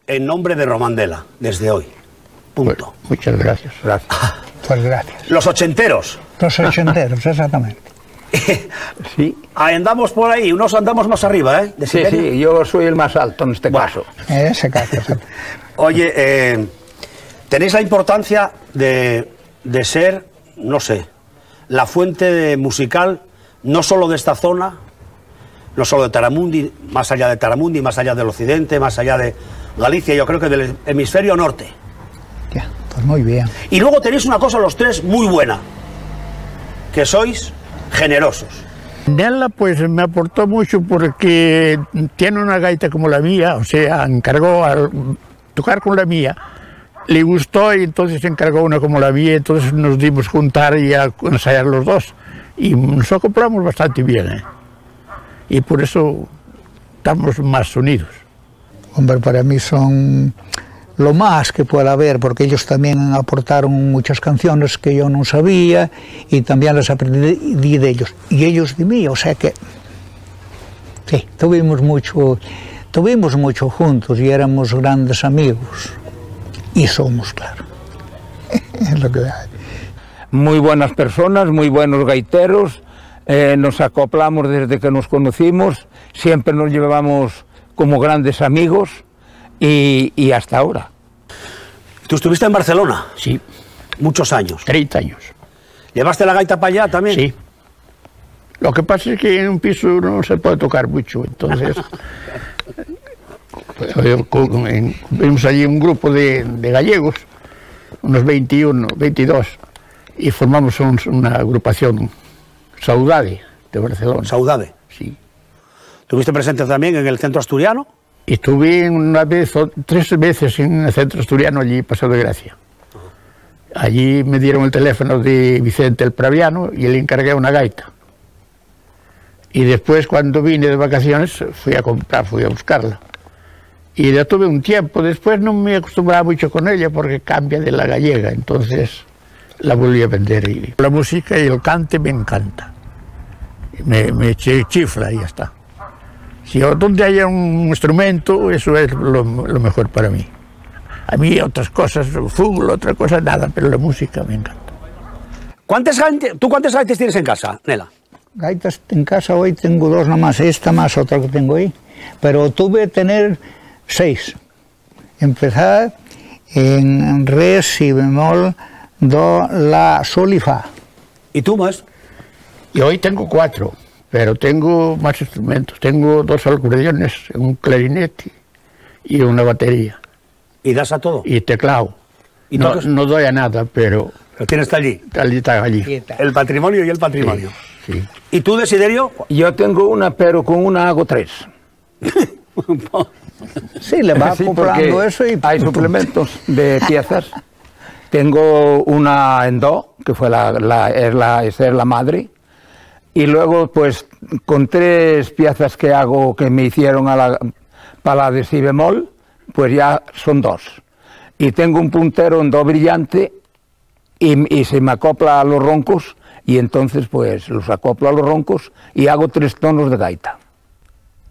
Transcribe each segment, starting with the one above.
en nombre de Romandela, desde hoy. Punto. Pues, muchas gracias. Gracias. Pues gracias. Los ochenteros. Los ochenteros, exactamente. Sí. Andamos por ahí, unos andamos más arriba, ¿eh? Sí, sí, yo soy el más alto en este caso. En ese caso. Oye, tenéis la importancia de ser, no sé, la fuente musical, no solo de esta zona, no solo de Taramundi, más allá de Taramundi, más allá del occidente, más allá de Galicia, yo creo que del hemisferio norte. Ya, pues muy bien. Y luego tenéis una cosa los tres muy buena, que sois generosos. Nela pues me aportó mucho porque tiene una gaita como la mía, o sea, encargó a tocar con la mía, le gustó y entonces encargó una como la mía, entonces nos dimos juntar y a ensayar los dos y nos acoplamos bastante bien, ¿eh? Y por eso estamos más unidos. Hombre, para mí son lo más que pueda haber, porque ellos también aportaron muchas canciones que yo no sabía y también las aprendí de ellos y ellos de mí, o sea que sí, tuvimos mucho juntos y éramos grandes amigos y somos, claro. Es lo que hay. Muy buenas personas, muy buenos gaiteros, nos acoplamos desde que nos conocimos, siempre nos llevamos como grandes amigos y hasta ahora. ¿Tú estuviste en Barcelona? Sí. Muchos años. 30 años. ¿Llevaste la gaita para allá también? Sí. Lo que pasa es que en un piso no se puede tocar mucho, entonces vimos allí un grupo de gallegos, unos 21, 22, y formamos una agrupación, Saudade, de Barcelona. Saudade. Sí. ¿Tuviste presente también en el centro asturiano? Estuve una vez o 3 veces en el centro asturiano, allí Paseo de Gracia. Allí me dieron el teléfono de Vicente el Praviano y le encargué una gaita. Y después, cuando vine de vacaciones, fui a buscarla. Y la tuve un tiempo, después no me acostumbraba mucho con ella porque cambia de la gallega, entonces la volví a vender. Y la música y el cante me encanta. Me chifla y ya está. Si donde haya un instrumento, eso es lo mejor para mí. A mí otras cosas, fútbol, otra cosa, nada, pero la música me encanta. ¿Tú cuántas gaitas tienes en casa, Nela? Gaitas en casa hoy tengo 2 nomás, esta más otra que tengo ahí. Pero tuve que tener 6. Empezar en re, si bemol, do, la, sol y fa. ¿Y tú más? Y hoy tengo 4. Pero tengo más instrumentos, tengo 2 acordeones, un clarinete y una batería. ¿Y das a todo? Y teclado. ¿Y no doy a nada, pero... Lo tienes allí. Está allí. El patrimonio y el patrimonio. Sí, sí. ¿Y tú, Desiderio? Yo tengo una, pero con una hago 3. Sí, le va acoplando eso y... Hay suplementos de piezas. Tengo una en do, que fue es la madre. Y luego, pues, con 3 piezas que hago, que me hicieron para la de si bemol, pues ya son 2. Y tengo un puntero en do brillante y se me acopla a los roncos, y entonces, pues, los acoplo a los roncos y hago 3 tonos de gaita,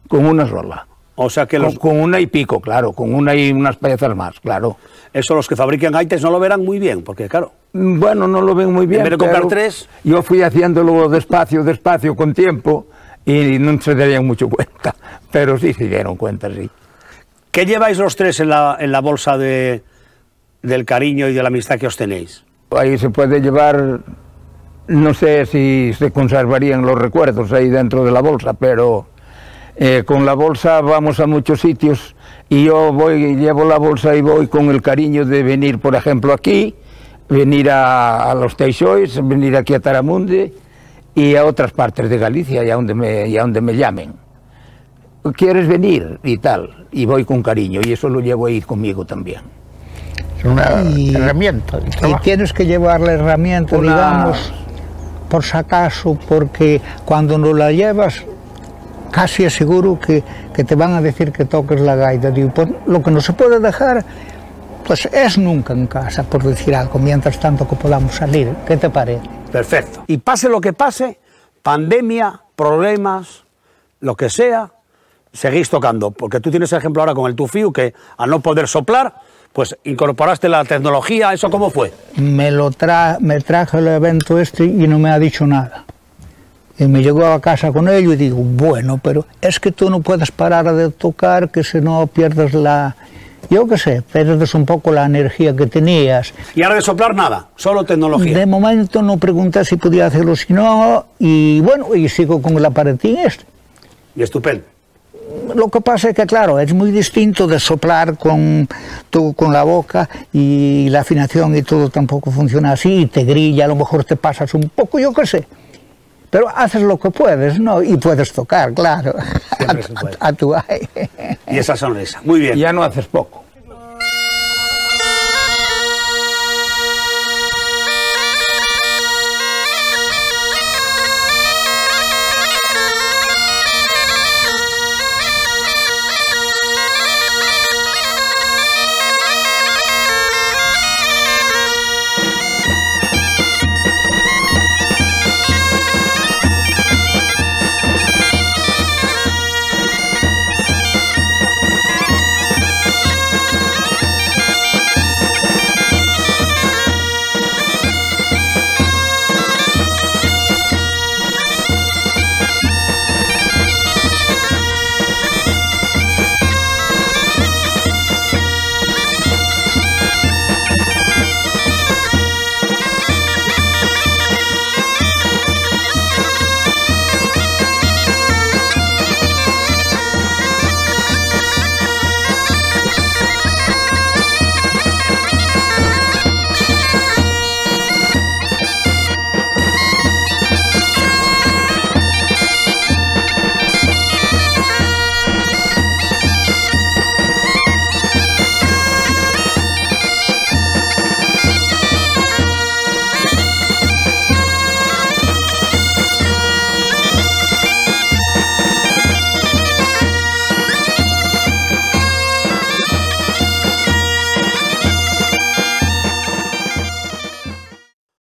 con una sola. O sea que con una y pico, claro, con una y unas piezas más, claro. Eso los que fabrican gaitas no lo verán muy bien, porque claro... Bueno, no lo ven muy bien, en vez de comprar 3... Yo fui haciéndolo despacio, con tiempo, y no se darían mucho cuenta, pero sí se dieron cuenta, sí. ¿Qué lleváis los 3 en la bolsa del cariño y de la amistad que os tenéis? Ahí se puede llevar, no sé si se conservarían los recuerdos ahí dentro de la bolsa, pero con la bolsa vamos a muchos sitios y yo llevo la bolsa y voy con el cariño de venir, por ejemplo, aquí, venir a los Teixois, venir aquí a Taramundi y a otras partes de Galicia y a donde me llamen. ¿Quieres venir? Y tal, y voy con cariño, y eso lo llevo ahí conmigo también. Es una herramienta. Y tienes que llevar la herramienta, digamos, por si acaso, porque cuando no la llevas, casi es seguro que te van a decir que toques la gaita. Digo, pues, lo que no se puede dejar, pues es nunca en casa, por decir algo, mientras tanto que podamos salir. ¿Qué te parece? Perfecto. Y pase lo que pase, pandemia, problemas, lo que sea, seguís tocando? Porque tú tienes el ejemplo ahora con el tufiu, que al no poder soplar, pues incorporaste la tecnología. ¿Eso cómo fue? Me traje el evento este y no me ha dicho nada. Y me llegó a casa con ello y digo, bueno, pero es que tú no puedes parar de tocar, que si no pierdes la... Yo qué sé, pierdes un poco la energía que tenías. Y ahora de soplar nada, solo tecnología. De momento no pregunté si podía hacerlo, si no, y bueno, y sigo con el aparatín este. Y estupendo. Lo que pasa es que, claro, es muy distinto de soplar con la boca, y la afinación y todo tampoco funciona así, y te grilla, a lo mejor te pasas un poco, yo qué sé. Pero haces lo que puedes, ¿no? Y puedes tocar, claro, Siempre se puede. a tu aire. Y esa sonrisa. Muy bien. Ya no haces poco.